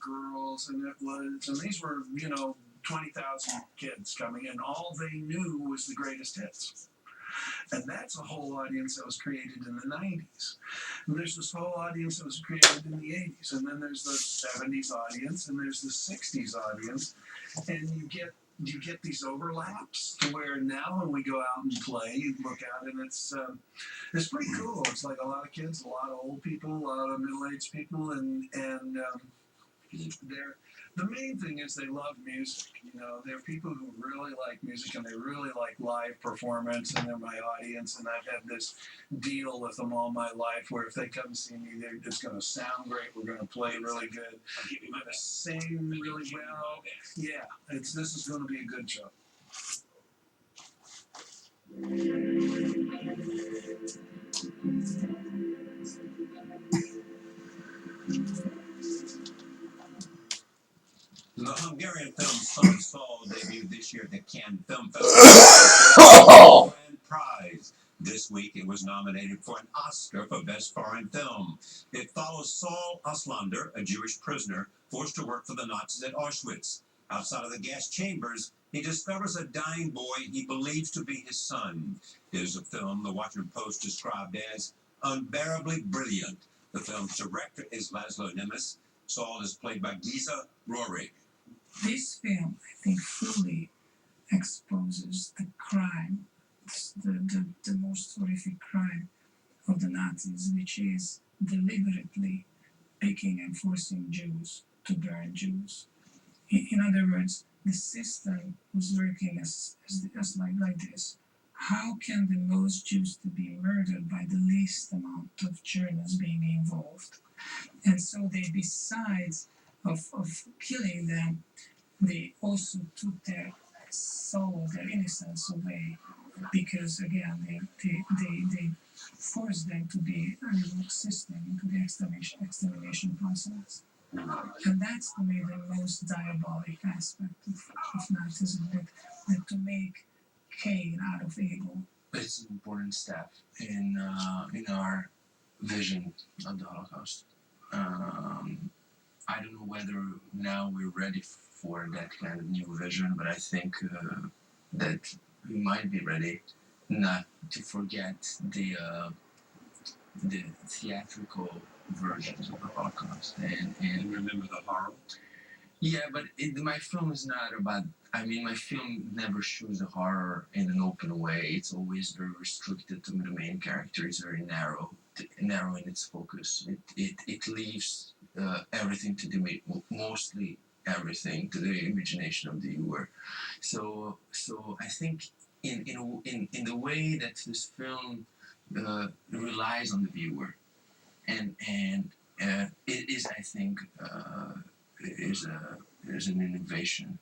girls, and these were, 20,000 kids coming in. All they knew was the greatest hits. And that's a whole audience that was created in the 90s. And there's this whole audience that was created in the 80s. And then there's the 70s audience, and there's the 60s audience. And you get these overlaps to where now when we go out and play, you look out and it's pretty cool. It's like a lot of kids, a lot of old people, a lot of middle-aged people, and the main thing is they love music. They're people who really like music and they really like live performance, and they're my audience. And I've had this deal with them all my life where if they come see me, it's going to sound great. We're going to play really good. We're going to sing really well. Yeah, this is going to be a good show. The Hungarian film Son of Saul debuted this year at the Cannes Film Festival and prize. This week it was nominated for an Oscar for Best Foreign Film. It follows Saul Auslander, a Jewish prisoner forced to work for the Nazis at Auschwitz. Outside of the gas chambers, he discovers a dying boy he believes to be his son. It is a film the Washington Post described as unbearably brilliant. The film's director is Laszlo Nemes. Saul is played by Giza Rohrig. This film, I think, fully exposes the crime, the most horrific crime of the Nazis, which is deliberately picking and forcing Jews to burn Jews. In other words, the system was working as like this. How can the most Jews to be murdered by the least amount of Germans being involved? And so they, besides of killing them, they also took their soul, their innocence away, because again they forced them to be assisting into the extermination process. And that's to me the most diabolic aspect of Nazism, that to make Cain out of Abel. It's an important step in our vision of the Holocaust. I don't know whether now we're ready for that kind of new vision, but I think that we might be ready not to forget the theatrical versions of the Holocaust and remember the horror. Yeah, but my film is not about. I mean, my film never shows the horror in an open way. It's always very restricted to the main character. It's very narrow in its focus. It leaves everything to the mostly everything to the imagination of the viewer. So I think in the way that this film relies on the viewer, and it is, I think, is an innovation,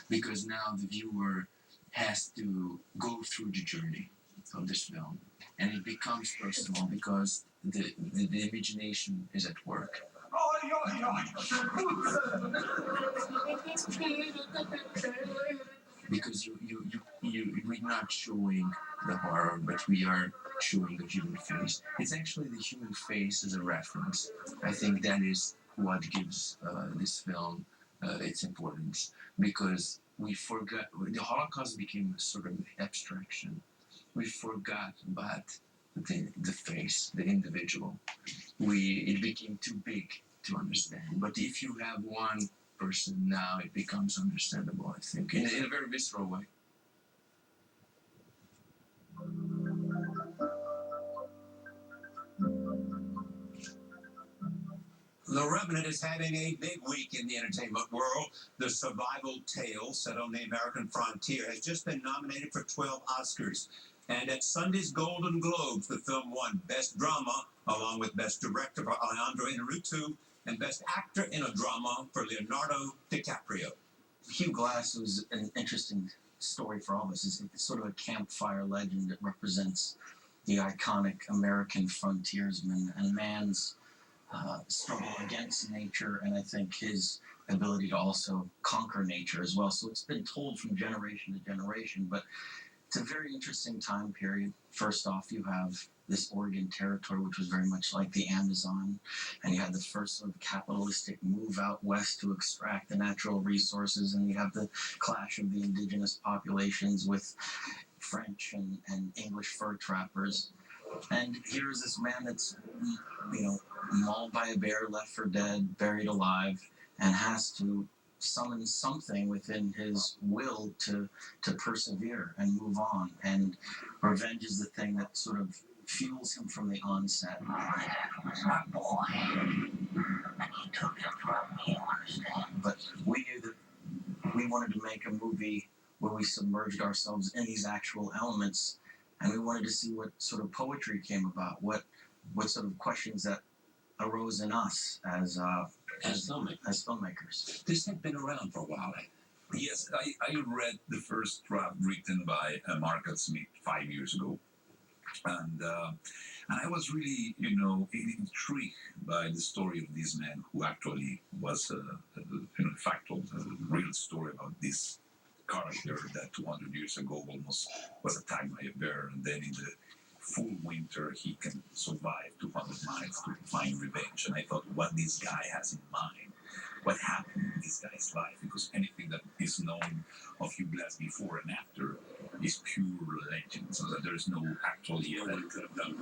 because now the viewer has to go through the journey of this film, and it becomes personal because the imagination is at work. Because we're not showing the horror, but we are showing the human face. It's actually the human face as a reference. I think that is what gives this film its importance, because we forgot, the Holocaust became a sort of abstraction. We forgot about the face, the individual. It became too big to understand. But if you have one person, now it becomes understandable, I think, in a very visceral way. The Revenant is having a big week in the entertainment world. The survival tale set on the American frontier has just been nominated for 12 Oscars. And at Sunday's Golden Globes, the film won Best Drama, along with Best Director for Alejandro Inarritu, and Best Actor in a Drama for Leonardo DiCaprio. Hugh Glass was an interesting story for all of us. It's sort of a campfire legend that represents the iconic American frontiersman and man's struggle against nature, and I think his ability to also conquer nature as well. So it's been told from generation to generation, but it's a very interesting time period. First off, you have this Oregon territory, which was very much like the Amazon, and you had the first sort of capitalistic move out west to extract the natural resources, and you have the clash of the indigenous populations with French and English fur trappers. And here's this man that's, mauled by a bear, left for dead, buried alive, and has to summon something within his will to persevere and move on. And revenge is the thing that sort of fuels him from the onset. My dad was our boy, and he took him from me, you understand? But we knew that we wanted to make a movie where we submerged ourselves in these actual elements, and we wanted to see what sort of poetry came about, what sort of questions that arose in us as filmmakers. This had been around for a while. Yes, I read the first draft written by Margaret Smith 5 years ago, and I was really, intrigued by the story of this man who actually was a factual, real story about this character that 200 years ago almost was attacked by a bear, and then in the full winter he can survive 200 miles to find revenge. And I thought, what this guy has in mind, what happened in this guy's life, because anything that is known of Hugh Glass before and after is pure legend, so that there is no actually no one could have done.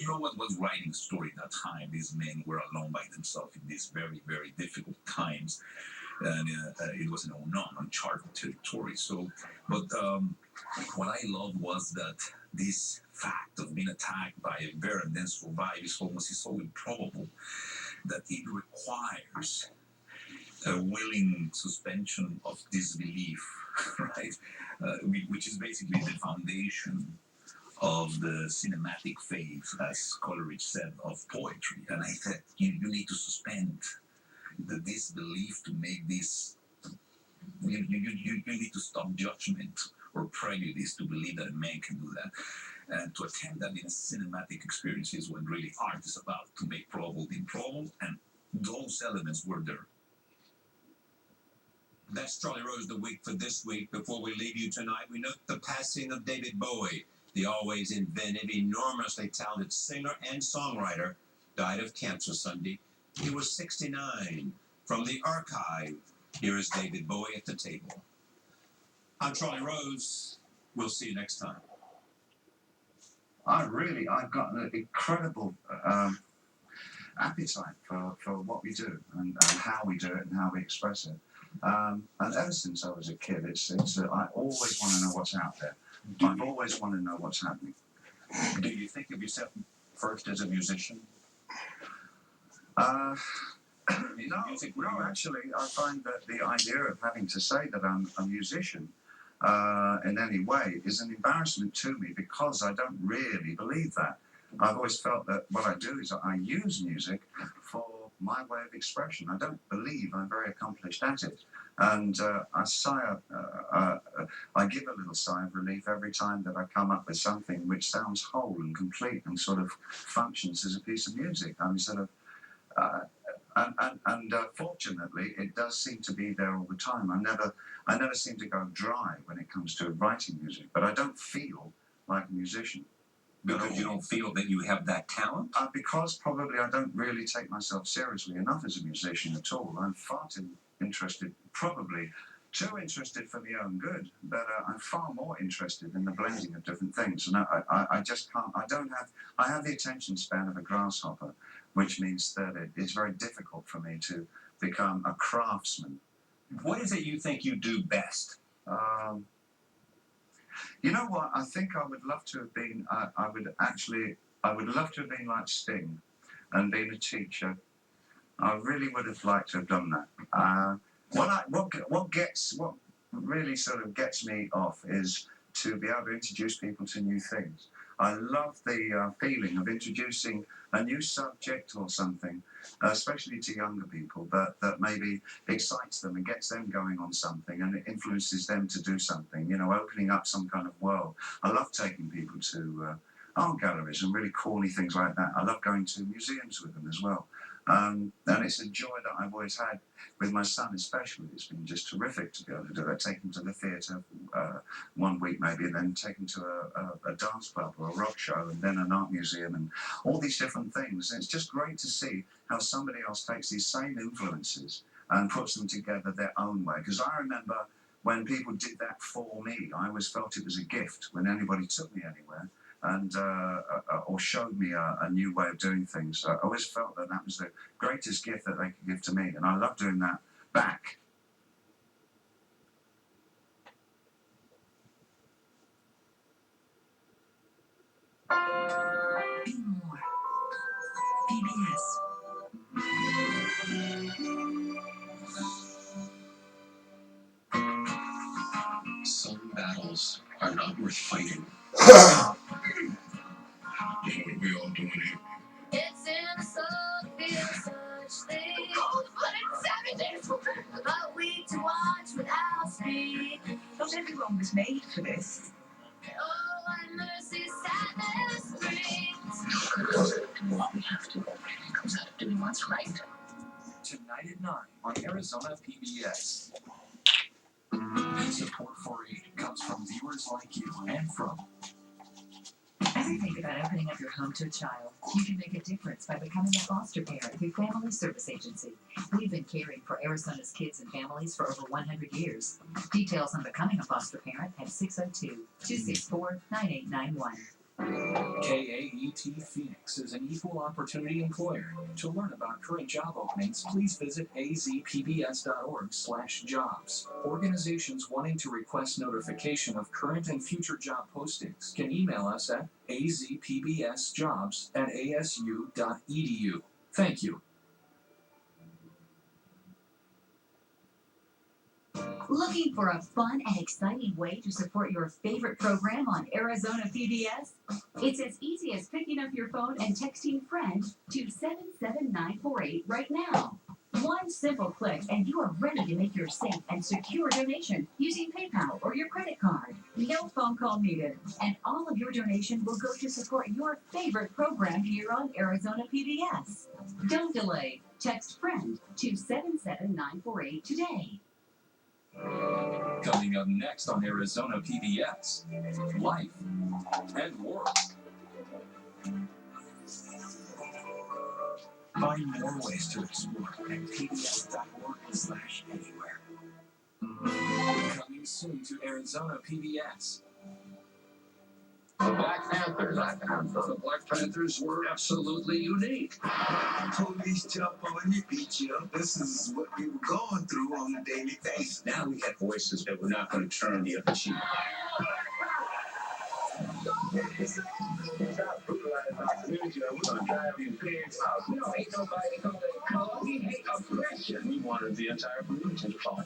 No one was writing story at that time. These men were alone by themselves in these very, very difficult times, and it was an uncharted territory. So, but what I loved was that this fact of being attacked by a bear and then survive is so improbable that it requires a willing suspension of disbelief, right? Which is basically the foundation of the cinematic faith, as Coleridge said, of poetry. And I said, you need to suspend the disbelief to make this. You need to stop judgment or prejudice to believe that a man can do that. And to attempt that in a cinematic experience is what really art is about, to make probable the improbable, and those elements were there. That's Charlie Rose the week for this week. Before we leave you tonight, we note the passing of David Bowie, the always inventive, enormously talented singer and songwriter, died of cancer Sunday. He was 69. From the archive, here is David Bowie at the table. I'm Charlie Rose. We'll see you next time. I've got an incredible appetite for what we do and how we do it and how we express it. And ever since I was a kid, I always want to know what's out there. I've always wanted to know what's happening. Do you think of yourself first as a musician? No, actually, I find that the idea of having to say that I'm a musician in any way is an embarrassment to me, because I don't really believe that. I've always felt that what I do is I use music for my way of expression. I don't believe I'm very accomplished at it. And I give a little sigh of relief every time that I come up with something which sounds whole and complete and sort of functions as a piece of music. I'm sort of, fortunately, it does seem to be there all the time. I never seem to go dry when it comes to writing music, but I don't feel like a musician. Because you don't feel that you have that talent? Because probably I don't really take myself seriously enough as a musician at all. I'm far too interested, probably too interested for my own good, but I'm far more interested in the blending of different things. And I just can't, I have the attention span of a grasshopper, which means that it's very difficult for me to become a craftsman. What is it you think you do best? You know what? I think I would love to have been. I would love to have been like Sting, and been a teacher. I really would have liked to have done that. What really sort of gets me off is to be able to introduce people to new things. I love the feeling of introducing a new subject or something, especially to younger people, that maybe excites them and gets them going on something, and it influences them to do something, opening up some kind of world. I love taking people to art galleries and really corny things like that. I love going to museums with them as well. And it's a joy that I've always had with my son, especially. It's been just terrific to be able to do that. Take him to the theatre 1 week maybe, and then take him to a dance club or a rock show, and then an art museum, and all these different things. And it's just great to see how somebody else takes these same influences and puts them together their own way. Because I remember when people did that for me, I always felt it was a gift when anybody took me anywhere and or showed me a new way of doing things. I always felt that was the greatest gift that they could give to me, and I love doing that back. Be more. PBS. Some battles are not worth fighting. You know what we all doing here? It's in the soul, feel such things. Cold-blooded savages, but weak to watch without speed. Not everyone was made for this. Oh, what mercy sadness brings. Do what we have to. It comes out of doing what's right. Tonight at 9 on Arizona PBS. Support for aid comes from viewers like you and from. Ever think about opening up your home to a child? You can make a difference by becoming a foster parent through Family Service Agency. We've been caring for Arizona's kids and families for over 100 years. Details on becoming a foster parent at 602-264-9891. KAET Phoenix is an equal opportunity employer. To learn about current job openings, please visit azpbs.org/jobs. Organizations wanting to request notification of current and future job postings can email us at azpbsjobs@asu.edu. Thank you. Looking for a fun and exciting way to support your favorite program on Arizona PBS? It's as easy as picking up your phone and texting FRIEND to 77948 right now. One simple click and you are ready to make your safe and secure donation using PayPal or your credit card. No phone call needed, and all of your donation will go to support your favorite program here on Arizona PBS. Don't delay. Text FRIEND to 77948 today. Coming up next on Arizona PBS, life and work. Find more ways to explore at pbs.org/anywhere. Coming soon to Arizona PBS. The Black Panthers. The Black Panthers were absolutely unique. Police jump on you, beat you up. This is what we were going through on a daily basis. Now we had voices that were not going to turn the other cheek. Stop brutalizing our community, or we're going to drive these pigs out. We don't hate nobody because they color. We hate oppression. We wanted the entire community to fall.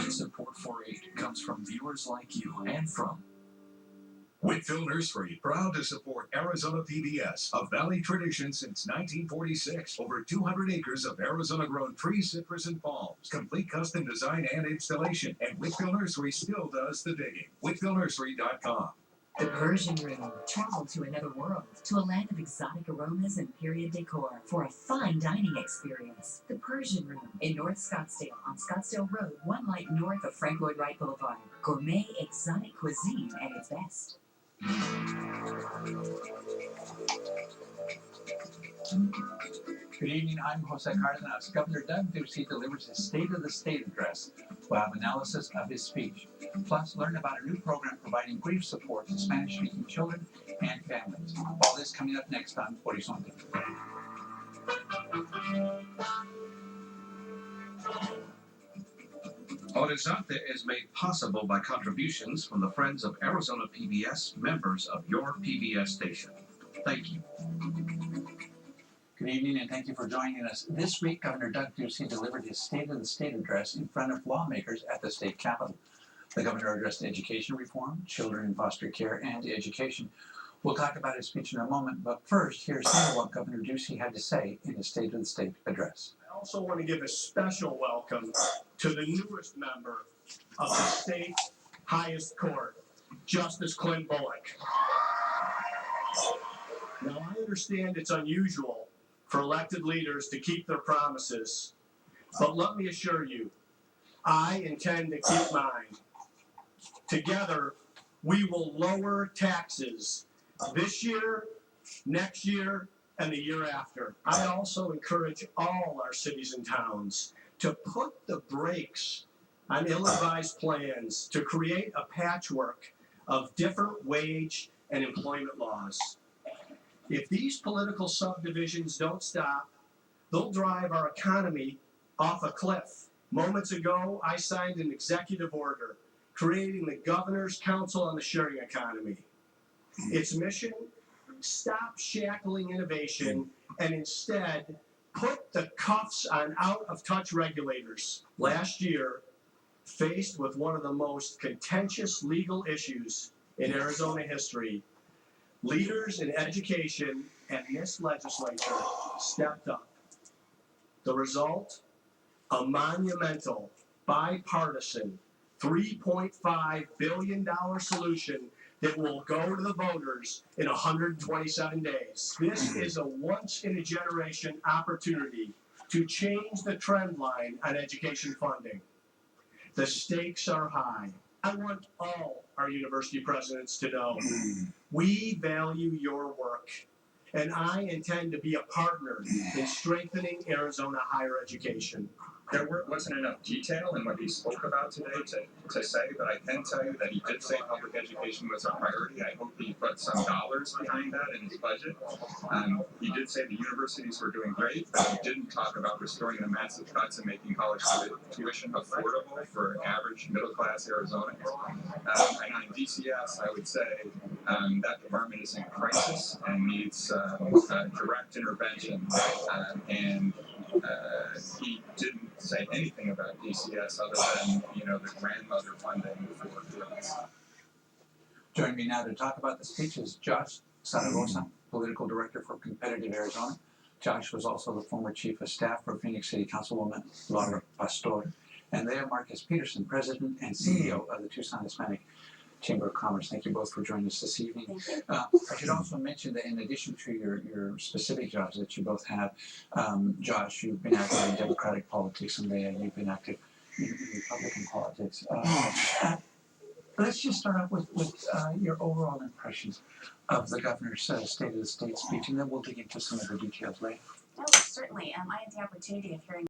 Support for aid comes from viewers like you and from. Whitfield Nursery, proud to support Arizona PBS, a Valley tradition since 1946. Over 200 acres of Arizona-grown trees, citrus, and palms. Complete custom design and installation. And Whitfield Nursery still does the digging. WhitfieldNursery.com. The Persian Room. Travel to another world, to a land of exotic aromas and period decor for a fine dining experience. The Persian Room in North Scottsdale on Scottsdale Road, 1 light north of Frank Lloyd Wright Boulevard. Gourmet exotic cuisine at its best. Good evening, I'm Jose Cardenas. Governor Doug Ducey delivers his State of the State address. We'll have analysis of his speech. Plus, learn about a new program providing grief support to Spanish-speaking children and families. All this coming up next on Horizonte. Horizonte is made possible by contributions from the Friends of Arizona PBS, members of your PBS station. Thank you. Good evening, and thank you for joining us. This week, Governor Doug Ducey delivered his State of the State address in front of lawmakers at the state capitol. The governor addressed education reform, children in foster care, and education. We'll talk about his speech in a moment, but first, here's some of what Governor Ducey had to say in his State of the State address. I also want to give a special welcome to the newest member of the state's highest court, Justice Clint Bullock. Now, I understand it's unusual for elected leaders to keep their promises, but let me assure you, I intend to keep mine. Together, we will lower taxes this year, next year, and the year after. I also encourage all our cities and towns to put the brakes on ill-advised plans to create a patchwork of different wage and employment laws. If these political subdivisions don't stop, they'll drive our economy off a cliff. Moments ago, I signed an executive order creating the Governor's Council on the Sharing Economy. Its mission: stop shackling innovation and instead put the cuffs on out-of-touch regulators. Last year, faced with one of the most contentious legal issues in Arizona history, leaders in education and this legislature stepped up. The result? A monumental, bipartisan, $3.5 billion solution that will go to the voters in 127 days. This is a once-in-a-generation opportunity to change the trend line on education funding. The stakes are high. I want all our university presidents to know we value your work, and I intend to be a partner in strengthening Arizona higher education. There wasn't enough detail in what he spoke about today to say, but I can tell you that he did say public education was a priority. I hope he put some dollars behind that in his budget. He did say the universities were doing great, but he didn't talk about restoring the massive cuts and making college tuition affordable for average middle-class Arizonans. And on DCS, I would say that department is in crisis and needs direct intervention. And he didn't say anything about DCS other than, the grandmother funding for kids. Joining me now to talk about the speech is Josh Zaragoza, Political Director for Competitive Arizona. Josh was also the former Chief of Staff for Phoenix City Councilwoman Laura Pastor. And Lea Marquez Peterson, President and CEO of the Tucson Hispanic Chamber of Commerce. Thank you both for joining us this evening. I should also mention that in addition to your specific jobs that you both have, Josh, you've been active in Democratic politics, and Lea, you've been active in Republican politics. Let's just start off with your overall impressions of the governor's State of the State speech, and then we'll dig into some of the details later. Oh, certainly. I had the opportunity of hearing